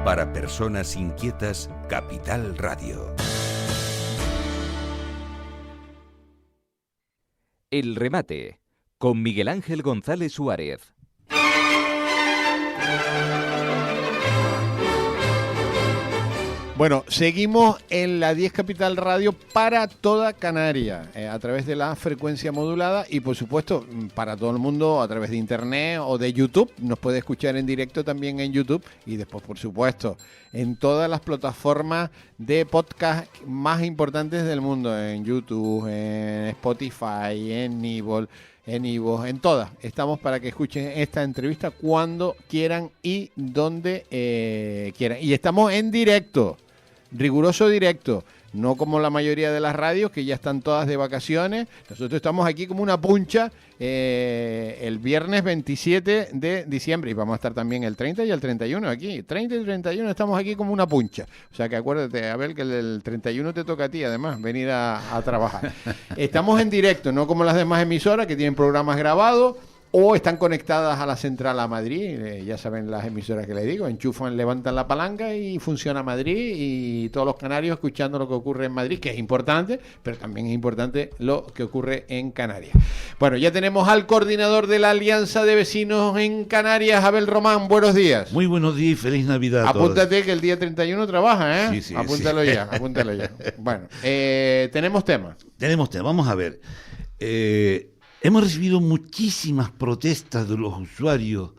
Para personas inquietas, Capital Radio. El remate, con Miguel Ángel González Suárez. Bueno, seguimos en la 10 Capital Radio para toda Canarias, a través de la frecuencia modulada y, por supuesto, para todo el mundo a través de Internet o de YouTube. Nos puede escuchar en directo también en YouTube y después, por supuesto, en todas las plataformas de podcast más importantes del mundo, en YouTube, en Spotify, en iVoox, en todas. Estamos para que escuchen esta entrevista cuando quieran y donde quieran. Y estamos en directo. Riguroso directo, no como la mayoría de las radios que ya están todas de vacaciones. Nosotros estamos aquí como una puncha el viernes 27 de diciembre y vamos a estar también el 30 y el 31 aquí. 30 y 31 estamos aquí como una puncha. O sea que acuérdate, Abel, que el 31 te toca a ti además venir a trabajar. Estamos en directo, no como las demás emisoras que tienen programas grabados o están conectadas a la central a Madrid. Ya saben las emisoras que les digo, enchufan, levantan la palanca y funciona Madrid y todos los canarios escuchando lo que ocurre en Madrid, que es importante, pero también es importante lo que ocurre en Canarias. Bueno, ya tenemos al coordinador de la Alianza de Vecinos en Canarias, Abel Román. Buenos días. Muy buenos días y feliz Navidad a todos. Apúntate que el día 31 trabaja, ¿eh? Sí, apúntalo sí. ya, apúntalo ya. Bueno, tenemos temas. Vamos a ver. Hemos recibido muchísimas protestas de los usuarios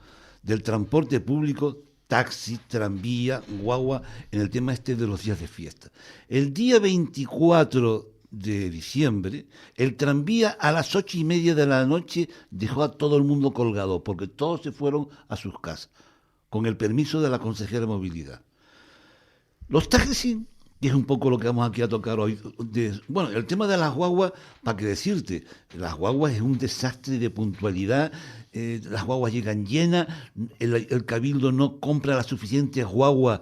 del transporte público, taxi, tranvía, guagua, en el tema de los días de fiesta. El día 24 de diciembre, el tranvía a las 8:30 de la noche dejó a todo el mundo colgado, porque todos se fueron a sus casas, con el permiso de la consejera de movilidad. Los taxis, y es un poco lo que vamos aquí a tocar hoy. Bueno, el tema de las guaguas, ¿para qué decirte? Las guaguas es un desastre de puntualidad, las guaguas llegan llenas, el cabildo no compra las suficientes guaguas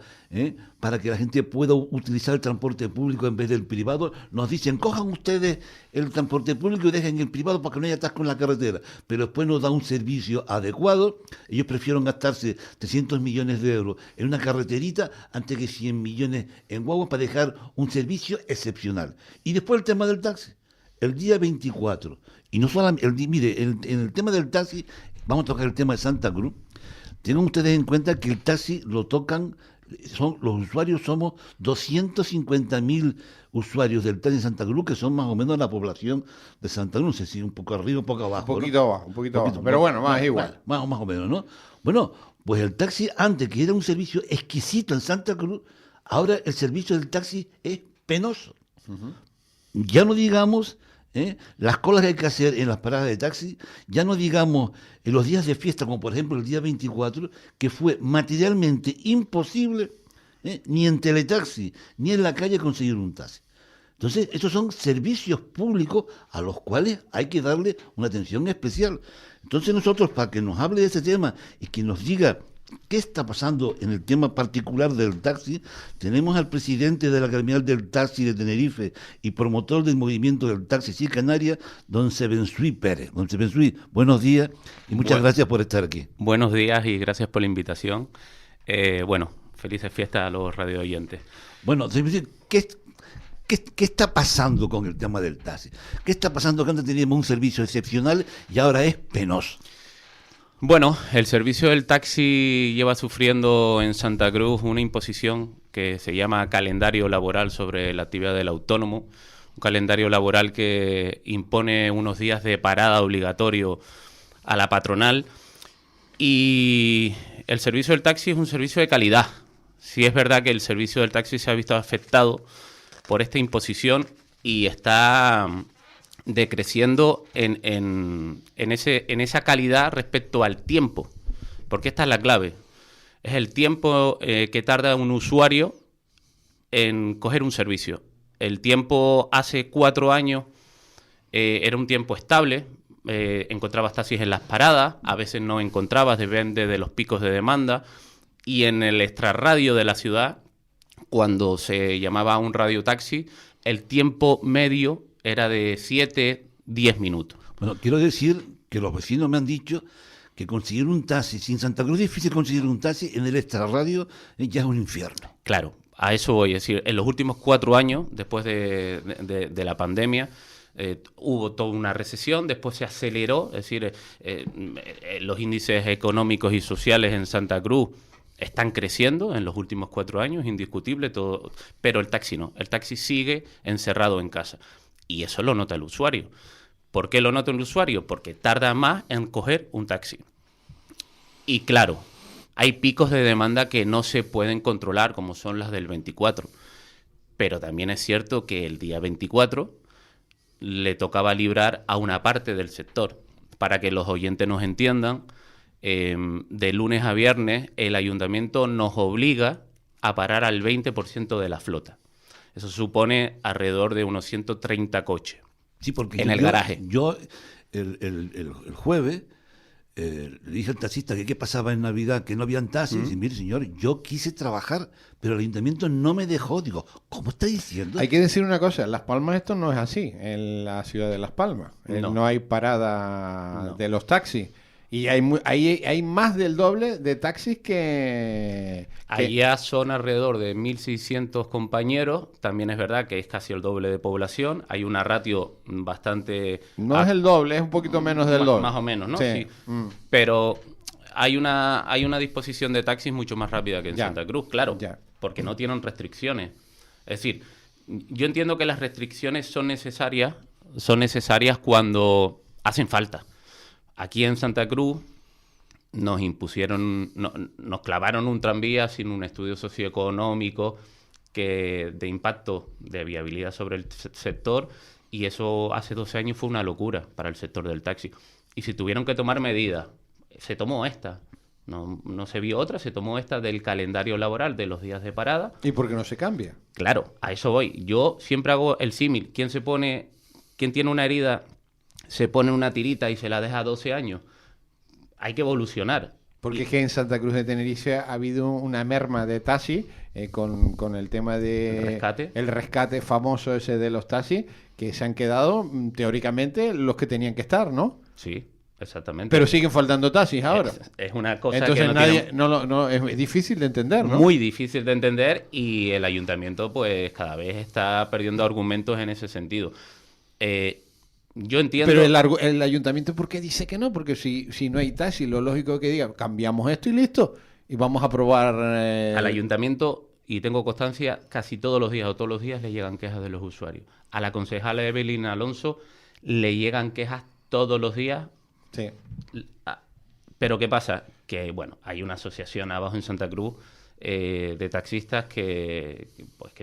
para que la gente pueda utilizar el transporte público en vez del privado. Nos dicen, cojan ustedes el transporte público y dejen el privado para que no haya atasco en la carretera, pero después no da un servicio adecuado. Ellos prefieren gastarse 300 millones de euros en una carreterita antes que 100 millones en guaguas para dejar un servicio excepcional. Y después el tema del taxi, el día 24, y no solamente, en el tema del taxi, vamos a tocar el tema de Santa Cruz. Tengan ustedes en cuenta que el taxi lo tocan, los usuarios somos 250.000 usuarios del taxi en Santa Cruz, que son más o menos la población de Santa Cruz, no sé si un poco arriba o un poco abajo. Un poquito abajo, pero bueno, más igual. Más o menos, ¿no? Bueno, pues el taxi antes, que era un servicio exquisito en Santa Cruz, ahora el servicio del taxi es penoso. Uh-huh. Ya no digamos las colas que hay que hacer en las paradas de taxi, ya no digamos en los días de fiesta, como por ejemplo el día 24, que fue materialmente imposible ni en teletaxi, ni en la calle conseguir un taxi. Entonces, estos son servicios públicos a los cuales hay que darle una atención especial. Entonces nosotros, para que nos hable de este tema y que nos diga qué está pasando en el tema particular del taxi, tenemos al presidente de la Gremial del Taxi de Tenerife y promotor del movimiento del taxi sí Canarias, don Sebensui Pérez. Don Sebensui, buenos días y muchas gracias por estar aquí. Buenos días y gracias por la invitación. Felices fiestas a los radio oyentes. Bueno, ¿qué está pasando con el tema del taxi? ¿Qué está pasando que antes teníamos un servicio excepcional y ahora es penoso? Bueno, el servicio del taxi lleva sufriendo en Santa Cruz una imposición que se llama calendario laboral sobre la actividad del autónomo, un calendario laboral que impone unos días de parada obligatorio a la patronal, y el servicio del taxi es un servicio de calidad. Sí es verdad que el servicio del taxi se ha visto afectado por esta imposición y está decreciendo en esa calidad respecto al tiempo, porque esta es la clave. Es el tiempo que tarda un usuario en coger un servicio. El tiempo hace 4 años era un tiempo estable, encontrabas taxis en las paradas, a veces no encontrabas, depende de los picos de demanda, y en el extrarradio de la ciudad, cuando se llamaba un radiotaxi, el tiempo medio era de 7-10 minutos. Bueno, quiero decir que los vecinos me han dicho que conseguir un taxi, si en Santa Cruz es difícil conseguir un taxi, en el extrarradio ya es un infierno. Claro, a eso voy. Es decir, en los últimos 4 años, después de la pandemia, hubo toda una recesión, después se aceleró, es decir, los índices económicos y sociales en Santa Cruz están creciendo en los últimos 4 años, indiscutible, todo, pero el taxi no. El taxi sigue encerrado en casa. Y eso lo nota el usuario. ¿Por qué lo nota el usuario? Porque tarda más en coger un taxi. Y claro, hay picos de demanda que no se pueden controlar, como son las del 24. Pero también es cierto que el día 24 le tocaba librar a una parte del sector. Para que los oyentes nos entiendan, de lunes a viernes el ayuntamiento nos obliga a parar al 20% de la flota. Eso supone alrededor de unos 130 coches. Sí, porque en el garaje. Yo el jueves le dije al taxista que qué pasaba en Navidad, que no habían taxis. Y mire, señor, yo quise trabajar, pero el ayuntamiento no me dejó. Digo, ¿cómo está diciendo? Hay que decir una cosa, en Las Palmas esto no es así, en la ciudad de Las Palmas. No hay parada de los taxis. Y hay más del doble de taxis que... Allá son alrededor de 1.600 compañeros. También es verdad que es casi el doble de población. Hay una ratio bastante... No es el doble, es un poquito menos del doble. Más o menos, ¿no? Sí. Pero hay una disposición de taxis mucho más rápida que en Santa Cruz, claro, porque no tienen restricciones. Es decir, yo entiendo que las restricciones son necesarias cuando hacen falta. Aquí en Santa Cruz nos clavaron un tranvía sin un estudio socioeconómico de impacto de viabilidad sobre el sector, y eso hace 12 años fue una locura para el sector del taxi. Y si tuvieron que tomar medidas, se tomó esta. No se vio otra, se tomó esta del calendario laboral de los días de parada. ¿Y por qué no se cambia? Claro, a eso voy. Yo siempre hago el símil. ¿Quién tiene una herida, se pone una tirita y se la deja 12 años? Hay que evolucionar. Porque es que en Santa Cruz de Tenerife ha habido una merma de taxis con el tema de... El rescate famoso ese de los taxis, que se han quedado, teóricamente, los que tenían que estar, ¿no? Sí, exactamente. Pero siguen faltando taxis ahora. Es una cosa. Entonces que es difícil de entender, ¿no? Muy difícil de entender, y el ayuntamiento pues cada vez está perdiendo argumentos en ese sentido. Yo entiendo... Pero el ayuntamiento, ¿por qué dice que no? Porque si no hay taxi, lo lógico es que diga, cambiamos esto y listo, y vamos a probar... Al ayuntamiento, y tengo constancia, casi todos los días le llegan quejas de los usuarios. A la concejala Evelyn Alonso le llegan quejas todos los días. Sí. Pero ¿qué pasa? Que, bueno, hay una asociación abajo en Santa Cruz de taxistas que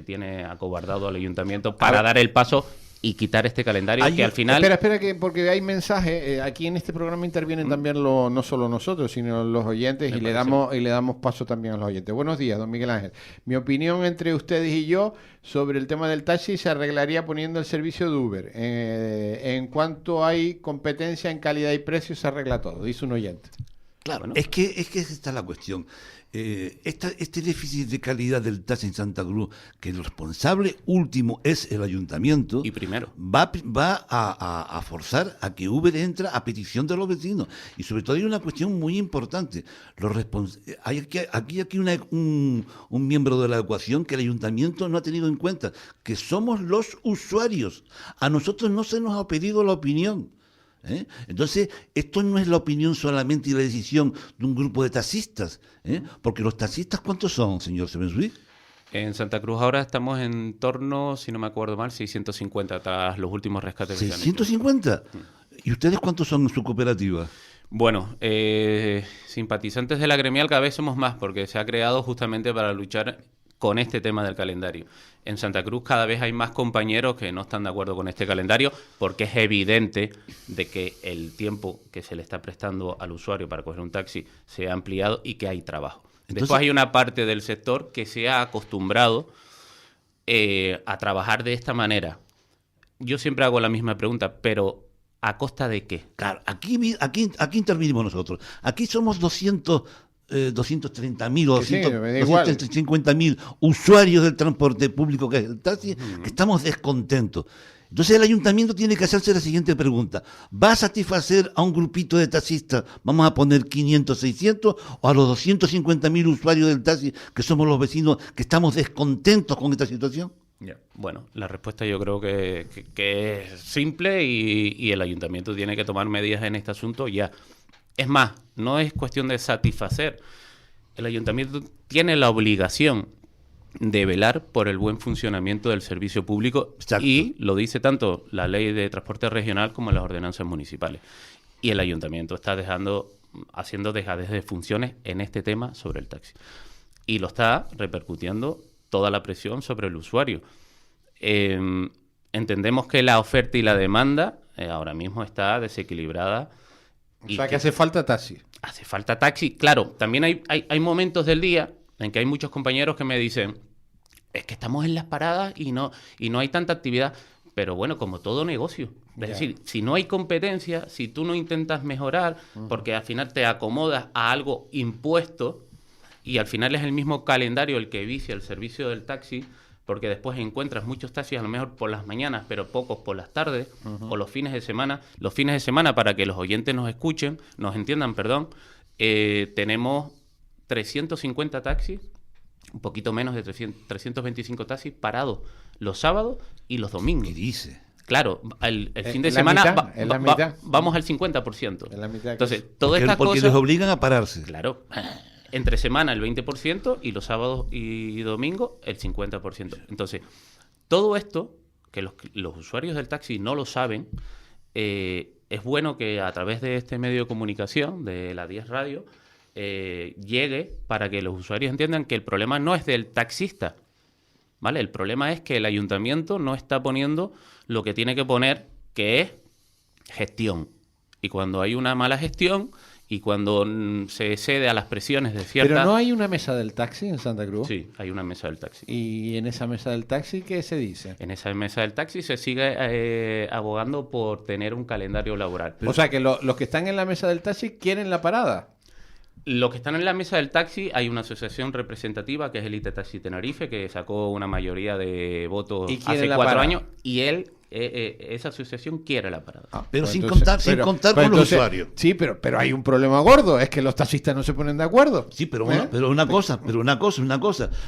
tiene acobardado al ayuntamiento para dar el paso y quitar este calendario que al final... Espera, porque hay mensajes. Aquí en este programa intervienen también no solo nosotros, sino los oyentes, y le damos paso también a los oyentes. Buenos días, don Miguel Ángel. Mi opinión entre ustedes y yo sobre el tema del taxi se arreglaría poniendo el servicio de Uber. En cuanto hay competencia en calidad y precio, se arregla todo, dice un oyente. Claro, ¿no? Es que esa está la cuestión. Este déficit de calidad del taxi en Santa Cruz, que el responsable último es el ayuntamiento, y primero va a forzar a que Uber entre a petición de los vecinos. Y sobre todo hay una cuestión muy importante. Hay aquí un miembro de la ecuación que el ayuntamiento no ha tenido en cuenta, que somos los usuarios. A nosotros no se nos ha pedido la opinión. Entonces, esto no es la opinión solamente y la decisión de un grupo de taxistas, porque los taxistas, ¿cuántos son, señor Sebensui? En Santa Cruz ahora estamos en torno, si no me acuerdo mal, 650 tras los últimos rescates. 650. ¿Y ustedes cuántos son en su cooperativa? Bueno, simpatizantes de la gremial cada vez somos más, porque se ha creado justamente para luchar con este tema del calendario. En Santa Cruz cada vez hay más compañeros que no están de acuerdo con este calendario, porque es evidente de que el tiempo que se le está prestando al usuario para coger un taxi se ha ampliado y que hay trabajo. Entonces, después hay una parte del sector que se ha acostumbrado a trabajar de esta manera. Yo siempre hago la misma pregunta, pero ¿a costa de qué? Claro, aquí intervinimos nosotros. Aquí somos 230.000 o 250.000 usuarios del transporte público, que es el taxi, que estamos descontentos. Entonces el ayuntamiento tiene que hacerse la siguiente pregunta. ¿Va a satisfacer a un grupito de taxistas, vamos a poner 500, 600, o a los 250.000 usuarios del taxi, que somos los vecinos, que estamos descontentos con esta situación? Bueno, la respuesta yo creo que es simple y el ayuntamiento tiene que tomar medidas en este asunto ya. Es más, no es cuestión de satisfacer. El ayuntamiento tiene la obligación de velar por el buen funcionamiento del servicio público. Exacto. Y lo dice tanto la ley de transporte regional como las ordenanzas municipales. Y el ayuntamiento está haciendo dejadez de funciones en este tema sobre el taxi. Y lo está repercutiendo toda la presión sobre el usuario. Entendemos que la oferta y la demanda ahora mismo está desequilibrada. O sea que hace falta taxi. Hace falta taxi. Claro, también hay momentos del día en que hay muchos compañeros que me dicen, es que estamos en las paradas y no hay tanta actividad. Pero bueno, como todo negocio. Es decir, si no hay competencia, si tú no intentas mejorar, porque al final te acomodas a algo impuesto, y al final es el mismo calendario el que vicia el servicio del taxi, porque después encuentras muchos taxis a lo mejor por las mañanas, pero pocos por las tardes, o los fines de semana. Los fines de semana, para que los oyentes nos entiendan, tenemos 350 taxis, un poquito menos de 325 taxis parados los sábados y los domingos. ¿Qué dice? Claro, el fin de semana vamos al 50%. En la mitad. Entonces, todas estas porque cosas... les obligan a pararse. Claro. Entre semana el 20% y los sábados y domingos el 50%. Entonces, todo esto, que los usuarios del taxi no lo saben, es bueno que a través de este medio de comunicación, de la 10 Radio, llegue para que los usuarios entiendan que el problema no es del taxista, ¿vale? El problema es que el ayuntamiento no está poniendo lo que tiene que poner, que es gestión. Y cuando hay una mala gestión... Y cuando se cede a las presiones de cierta... ¿Pero no hay una mesa del taxi en Santa Cruz? Sí, hay una mesa del taxi. ¿Y en esa mesa del taxi qué se dice? En esa mesa del taxi se sigue abogando por tener un calendario laboral. O sea, que los que están en la mesa del taxi quieren la parada. Los que están en la mesa del taxi, hay una asociación representativa que es el IT Taxi Tenerife, que sacó una mayoría de votos hace 4 años, y esa asociación quiere la parada. Pero pues sin contar con los usuarios. Sí, pero hay un problema gordo, es que los taxistas no se ponen de acuerdo. Sí, pero una cosa.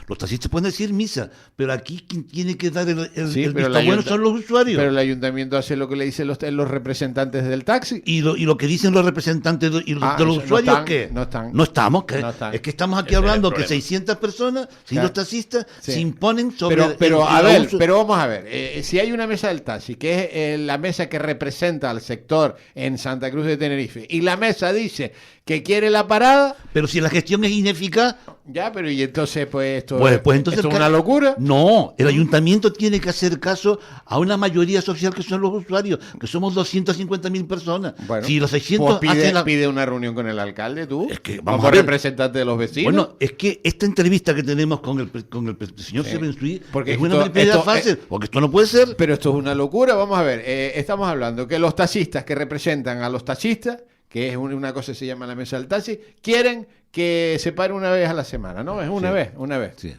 Los taxistas pueden decir misa, pero aquí quien tiene que dar el visto bueno son los usuarios. Pero el ayuntamiento hace lo que le dicen los representantes del taxi. ¿Y lo que dicen los representantes de los usuarios qué? No están. No estamos. Es que estamos aquí hablando que 600 personas, si los taxistas se imponen sobre... Pero vamos a ver, si hay una mesa del taxi, que es la mesa que representa al sector en Santa Cruz de Tenerife, y la mesa dice que quiere la parada... Pero si la gestión es ineficaz... Ya, pero y entonces, esto entonces ¿esto es una locura? No, el ayuntamiento tiene que hacer caso a una mayoría social que son los usuarios, que somos 250.000 personas. Bueno, si los 600 pide una reunión con el alcalde, tú, es que como representante de los vecinos. Bueno, es que esta entrevista que tenemos con el señor Sebensui porque es una primera fase, porque esto no puede ser. Pero esto es una locura, vamos a ver, estamos hablando que los taxistas que representan a los taxistas, que es una cosa que se llama la mesa del taxi, quieren que se pare una vez a la semana, ¿no? Es una vez. Sí.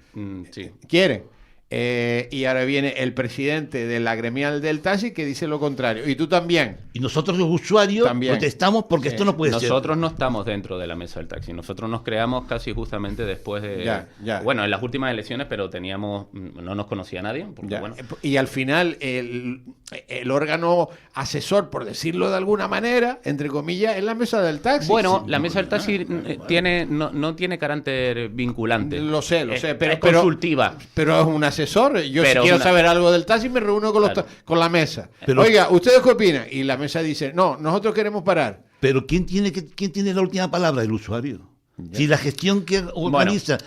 Sí. Quieren. Y ahora viene el presidente de la gremial del taxi que dice lo contrario. Y tú también. Y nosotros los usuarios protestamos porque esto no puede ser. Nosotros no estamos dentro de la mesa del taxi. Nosotros nos creamos casi justamente después de... Bueno, en las últimas elecciones, pero no nos conocía nadie. Porque, bueno. Y al final el órgano asesor, por decirlo de alguna manera, entre comillas, es la mesa del taxi. Bueno, la mesa del taxi no tiene carácter vinculante. Lo sé. Pero es consultiva. Pero es una asesor. Yo si quiero saber algo del taxi me reúno con la mesa. Oiga, ¿ustedes qué opinan? Y la mesa dice, no, nosotros queremos parar. Pero ¿quién tiene la última palabra? El usuario. Si la gestión que organiza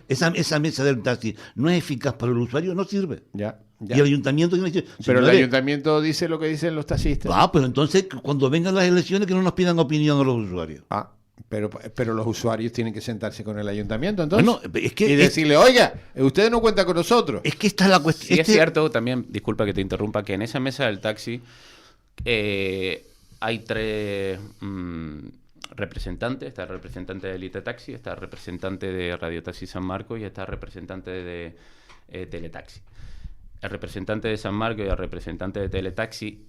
esa mesa del taxi no es eficaz para el usuario, no sirve. Y el ayuntamiento tiene que decir, pero el ayuntamiento dice lo que dicen los taxistas. Pero entonces cuando vengan las elecciones que no nos pidan opinión a los usuarios. Pero los usuarios tienen que sentarse con el ayuntamiento entonces y decirle, oiga, ustedes no cuentan con nosotros. Es que esta es la cuestión. Sí, es cierto también, disculpa que te interrumpa, que en esa mesa del taxi hay 3 representantes. Está el representante de Elite Taxi, está el representante de Radio Taxi San Marcos y está el representante de Teletaxi. el representante de San Marcos y el representante de Teletaxi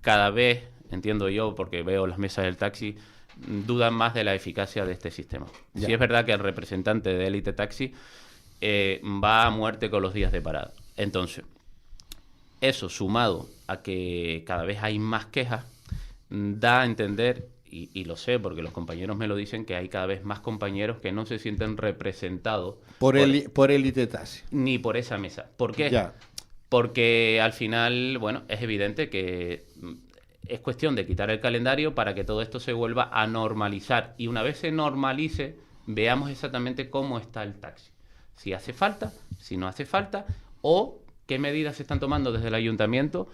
cada vez, entiendo yo, porque veo las mesas del taxi, dudan más de la eficacia de este sistema. Ya. Sí es verdad que el representante de Elite Taxi va a muerte con los días de parada. Entonces, eso sumado a que cada vez hay más quejas, da a entender, y lo sé porque los compañeros me lo dicen, que hay cada vez más compañeros que no se sienten representados Por Elite Taxi. ni por esa mesa. ¿Por qué? Ya. Porque al final, bueno, es evidente que es cuestión de quitar el calendario para que todo esto se vuelva a normalizar. Y una vez se normalice, veamos exactamente cómo está el taxi. Si hace falta, si no hace falta, o qué medidas se están tomando desde el ayuntamiento,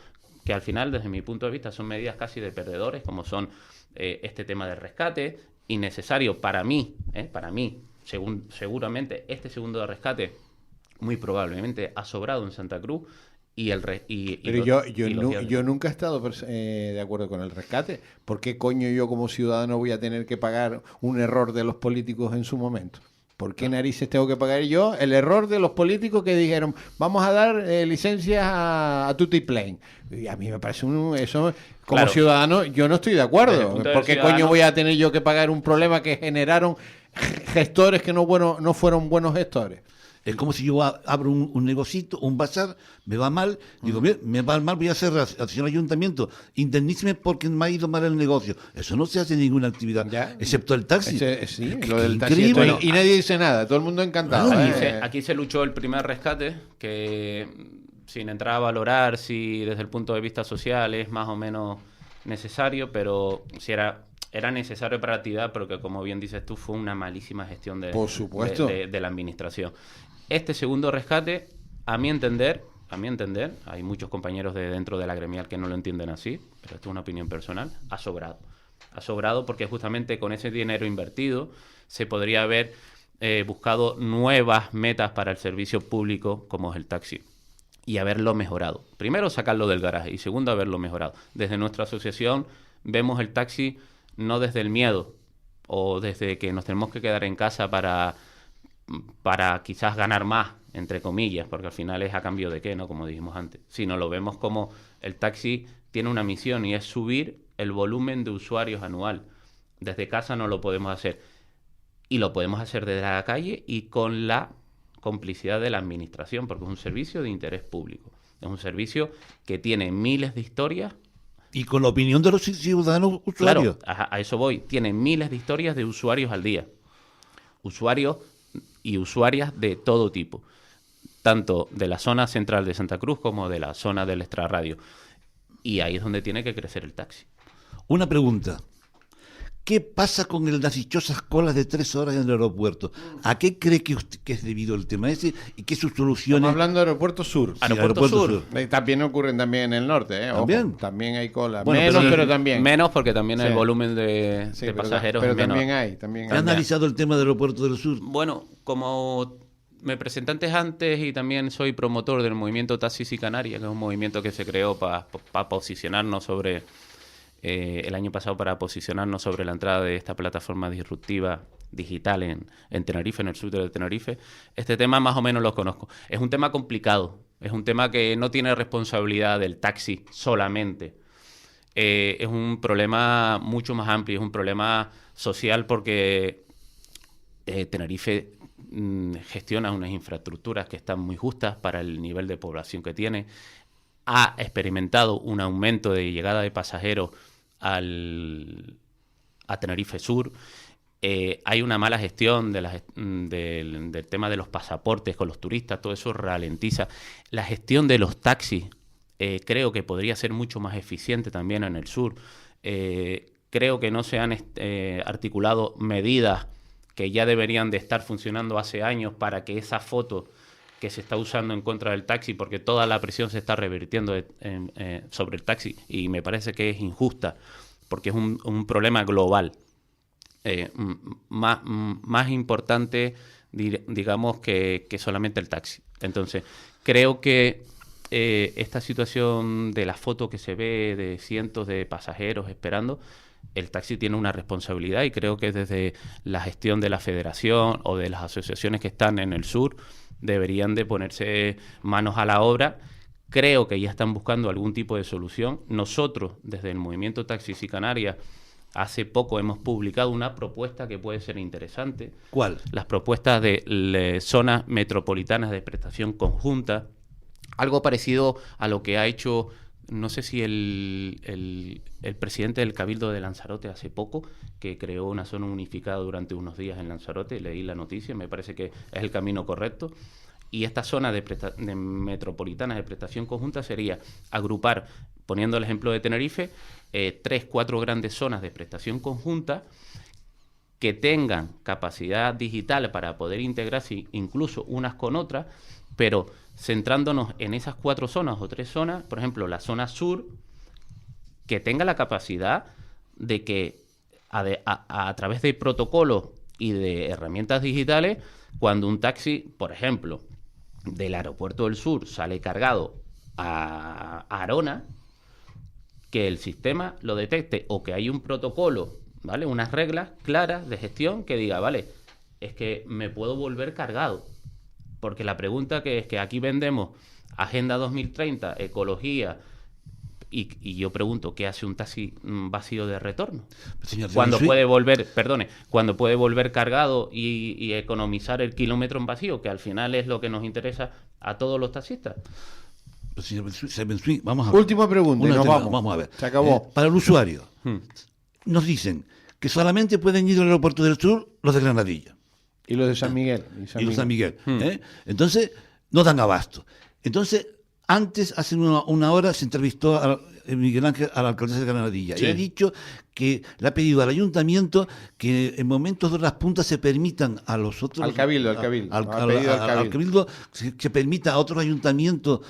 que al final, desde mi punto de vista, son medidas casi de perdedores, como son este tema de rescate, innecesario para mí, seguramente este segundo de rescate muy probablemente ha sobrado en Santa Cruz. Pero yo nunca he estado de acuerdo con el rescate. ¿Por qué coño yo como ciudadano voy a tener que pagar un error de los políticos en su momento? ¿Por qué narices tengo que pagar yo el error de los políticos que dijeron vamos a dar licencias a Tutiplane? Y a mí me parece eso, como Claro. ciudadano, yo no estoy de Desde el acuerdo. punto de ¿Por qué ciudadano- coño voy a tener yo que pagar un problema que generaron gestores que no fueron buenos gestores? Es como si yo abro un negocito, un bazar, me va mal, digo, "Mira, me va mal, voy a hacer al señor ayuntamiento, indemníceme porque me ha ido mal el negocio". Eso no se hace en ninguna actividad, Ya. excepto el taxi. Sí, Qué lo del taxi. increíble. Bueno, y nadie dice nada, todo el mundo encantado. Aquí se luchó el primer rescate, que sin entrar a valorar si desde el punto de vista social es más o menos necesario, pero si era necesario para la actividad, pero que como bien dices tú, fue una malísima gestión Por supuesto. de la administración. Este segundo rescate, a mi entender, hay muchos compañeros de dentro de la gremial que no lo entienden así, pero esto es una opinión personal, ha sobrado. Ha sobrado porque justamente con ese dinero invertido se podría haber buscado nuevas metas para el servicio público como es el taxi y haberlo mejorado. Primero, sacarlo del garaje y segundo, haberlo mejorado. Desde nuestra asociación vemos el taxi no desde el miedo o desde que nos tenemos que quedar en casa para quizás ganar más, entre comillas, porque al final es a cambio de qué, ¿no? Como dijimos antes. Sino lo vemos como el taxi tiene una misión y es subir el volumen de usuarios anual. Desde casa no lo podemos hacer. Y lo podemos hacer desde la calle y con la complicidad de la administración, porque es un servicio de interés público. Es un servicio que tiene miles de historias. Y con la opinión de los ciudadanos usuarios. Claro, a eso voy. Tiene miles de historias de usuarios al día. Usuarios y usuarias de todo tipo, tanto de la zona central de Santa Cruz como de la zona del extrarradio. Y ahí es donde tiene que crecer el taxi. Una pregunta. ¿Qué pasa con las dichosas colas de 3 horas en el aeropuerto? ¿A qué cree que es debido el tema ese y qué sus soluciones? Estamos hablando de Aeropuerto Sur. Sí, Aeropuerto Sur. También ocurren también en el norte, ¿eh? Ojo, ¿También? también hay cola. Bueno, Menos, pero también. Menos porque también Sí. el volumen de Sí, pasajeros pero es menor. también ¿Ha hay. analizado el tema del aeropuerto del sur? Bueno, como me presenté antes y también soy promotor del movimiento Taxis y Canarias, que es un movimiento que se creó para posicionarnos sobre... el año pasado para posicionarnos sobre la entrada de esta plataforma disruptiva digital en Tenerife, en el sur de Tenerife. Este tema más o menos lo conozco. Es un tema complicado, es un tema que no tiene responsabilidad del taxi solamente. Es un problema mucho más amplio, es un problema social porque Tenerife gestiona unas infraestructuras que están muy justas para el nivel de población que tiene. Ha experimentado un aumento de llegada de pasajeros a Tenerife Sur. Hay una mala gestión del tema de los pasaportes con los turistas, todo eso ralentiza. La gestión de los taxis creo que podría ser mucho más eficiente también en el sur. Creo que no se han articulado medidas que ya deberían de estar funcionando hace años para que esa foto que se está usando en contra del taxi, porque toda la presión se está revirtiendo sobre el taxi, y me parece que es injusta, porque es un problema global, más importante, digamos, que solamente el taxi. Entonces, creo que esta situación de la foto que se ve de cientos de pasajeros esperando, el taxi tiene una responsabilidad, y creo que desde la gestión de la federación o de las asociaciones que están en el sur deberían de ponerse manos a la obra Creo que ya están buscando algún tipo de solución. Nosotros, desde el Movimiento Taxis y Canarias, hace poco hemos publicado una propuesta que puede ser interesante. ¿Cuál? Las propuestas de zonas metropolitanas de prestación conjunta. Algo parecido a lo que ha hecho, no sé si el presidente del Cabildo de Lanzarote hace poco, que creó una zona unificada durante unos días en Lanzarote. Leí la noticia, me parece que es el camino correcto. Y esta zona de metropolitanas de prestación conjunta sería agrupar, poniendo el ejemplo de Tenerife, 3, 4 grandes zonas de prestación conjunta que tengan capacidad digital para poder integrarse incluso unas con otras, pero centrándonos en esas 4 zonas o 3 zonas, por ejemplo, la zona sur, que tenga la capacidad de que a través de protocolos y de herramientas digitales, cuando un taxi, por ejemplo, del aeropuerto del sur sale cargado a Arona, que el sistema lo detecte o que hay un protocolo, ¿vale? Unas reglas claras de gestión que diga, vale, es que me puedo volver cargado. Porque la pregunta que es que aquí vendemos Agenda 2030, ecología, y yo pregunto, ¿qué hace un taxi vacío de retorno? Cuando puede volver cargado y economizar el kilómetro en vacío, que al final es lo que nos interesa a todos los taxistas. Señor Bensui, vamos a ver. Última pregunta, y nos vamos. a ver. Se acabó. Para el usuario, nos dicen que solamente pueden ir al aeropuerto del sur los de Granadilla. Y los de San Miguel. Y los de San Miguel. Entonces, no dan abasto. Entonces, antes, hace una hora, se entrevistó a Miguel Ángel, a la alcaldesa de Granadilla. Sí. Y ha dicho que le ha pedido al ayuntamiento que en momentos de horas puntas se permitan a los otros... Al cabildo. Al cabildo que permita a otros ayuntamientos,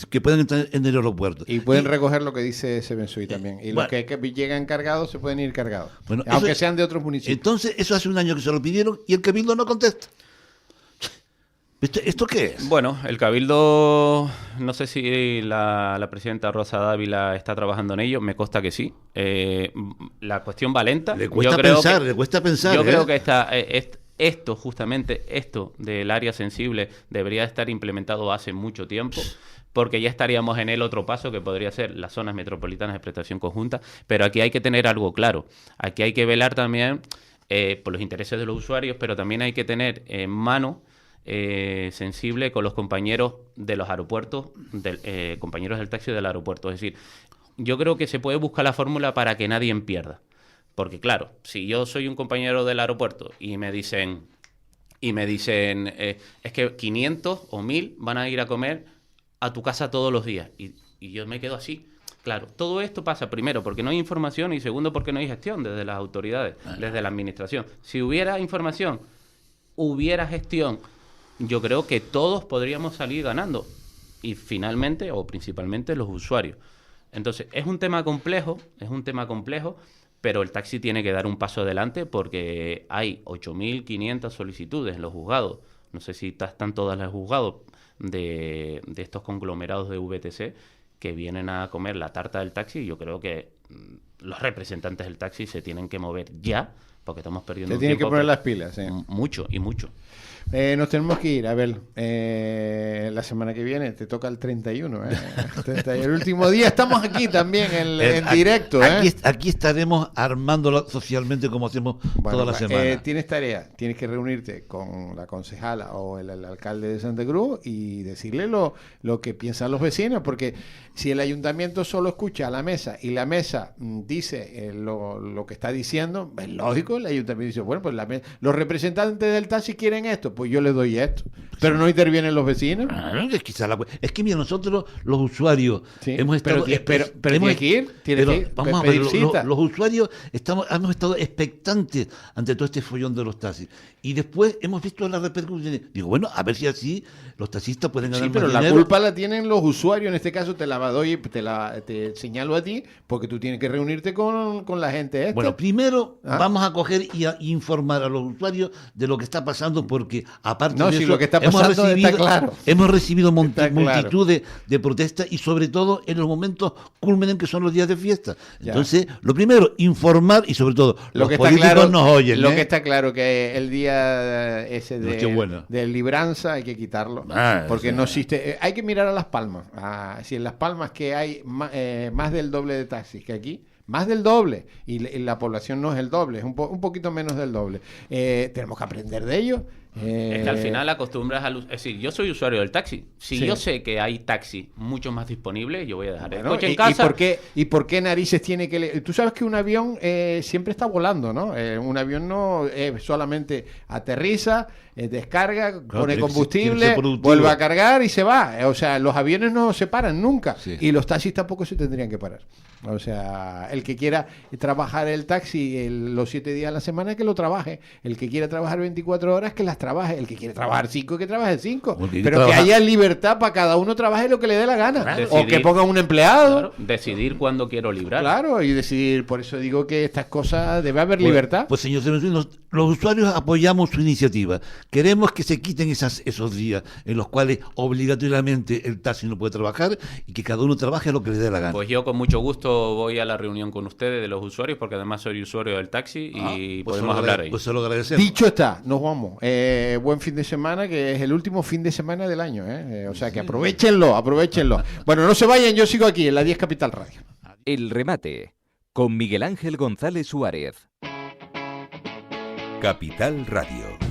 que puedan entrar en el aeropuerto. Y pueden recoger lo que dice ese Bensui también. Y los que llegan cargados se pueden ir cargados. Bueno, aunque sean de otros municipios. Entonces, eso hace un año que se lo pidieron y el cabildo no contesta. ¿Esto qué es? Bueno, el Cabildo, no sé si la presidenta Rosa Dávila está trabajando en ello, me consta que sí. La cuestión va lenta. Le cuesta pensar. Yo creo que esto del área sensible debería estar implementado hace mucho tiempo, porque ya estaríamos en el otro paso que podría ser las zonas metropolitanas de prestación conjunta, pero aquí hay que tener algo claro. Aquí hay que velar también por los intereses de los usuarios, pero también hay que tener en mano sensible con los compañeros de los aeropuertos, compañeros del taxi del aeropuerto. Es decir, yo creo que se puede buscar la fórmula para que nadie pierda. Porque claro, si yo soy un compañero del aeropuerto y me dicen es que 500 o 1000 van a ir a comer a tu casa todos los días. Y yo me quedo así. Claro, todo esto pasa primero porque no hay información y segundo porque no hay gestión desde las autoridades, desde la administración. Si hubiera información, hubiera gestión, yo creo que todos podríamos salir ganando, y finalmente o principalmente los usuarios. Entonces, es un tema complejo, pero el taxi tiene que dar un paso adelante porque hay 8.500 solicitudes en los juzgados. No sé si están todas las juzgados de estos conglomerados de VTC que vienen a comer la tarta del taxi, y yo creo que los representantes del taxi se tienen que mover ya, porque estamos perdiendo tienen que poner las pilas, sí. Mucho. Nos tenemos que ir, a ver, la semana que viene te toca el 31, el último día, estamos aquí también en directo. Aquí estaremos armándolo socialmente como hacemos toda la semana. Tienes tarea, tienes que reunirte con la concejala o el alcalde de Santa Cruz y decirle lo que piensan los vecinos, porque si el ayuntamiento solo escucha a la mesa y la mesa dice lo que está diciendo, es lógico, el ayuntamiento dice, bueno, pues los representantes del taxi quieren esto, pues yo le doy esto, pero no intervienen los vecinos. Es que mira, nosotros los usuarios hemos estado... Tienes que ir, vamos a ver, los usuarios hemos estado expectantes ante todo este follón de los taxis, y después hemos visto las repercusiones. Digo, bueno, a ver si así los taxistas pueden ganar más dinero. Sí, pero la culpa la tienen los usuarios, en este caso te señalo a ti, porque tú tienes que reunirte con la gente esta. Bueno, primero vamos a coger y a informar a los usuarios de lo que está pasando, porque aparte No, de si eso, lo que está pasando está claro. hemos recibido Está claro. multitud de protestas y sobre todo en los momentos culminen que son los días de fiesta. Ya. Entonces, lo primero, informar y sobre todo, Lo los que está políticos claro, nos oyen. lo ¿eh? que está claro que el día ese Nochebuena. de libranza hay que quitarlo, porque sí. no existe. Hay que mirar a Las Palmas. Si en Las Palmas que hay más del doble de taxis que aquí. Más del doble, y la población no es el doble, es un poquito menos del doble. Tenemos que aprender de ello. Es que al final acostumbras es decir, yo soy usuario del taxi. Si Sí. yo sé que hay taxi mucho más disponibles, yo voy a dejar el Bueno, coche en casa. ¿Y por qué narices tiene que...? Tú sabes que un avión siempre está volando, ¿no? Un avión no solamente aterriza, descarga, pone tiene que combustible, ser productivo. vuelve a cargar y se va. O sea, los aviones no se paran nunca. Sí. Y los taxis tampoco se tendrían que parar. O sea, el que quiera trabajar el taxi los 7 días a la semana, que lo trabaje. El que quiera trabajar 24 horas, que las trabaje. El que quiere trabajar 5, que trabaje 5. O el que Pero trabaja- que haya libertad para cada uno trabaje lo que le dé la gana. Claro. O que Decidir. ponga un empleado. Claro, decidir cuándo quiero librar. Claro, y decidir, por eso digo que estas cosas debe haber Pues- libertad. Pues señor Cervantino, los usuarios apoyamos su iniciativa. Queremos que se quiten esos días en los cuales obligatoriamente el taxi no puede trabajar y que cada uno trabaje lo que le dé la gana. Pues yo con mucho gusto voy a la reunión con ustedes de los usuarios, porque además soy usuario del taxi y Pues podemos se lo hablar agrade- ahí. Pues se lo agradecemos. Dicho está, nos vamos. Buen fin de semana, que es el último fin de semana del año. O sea que aprovechenlo. Bueno, no se vayan, yo sigo aquí en la 10 Capital Radio. El remate con Miguel Ángel González Suárez. Capital Radio.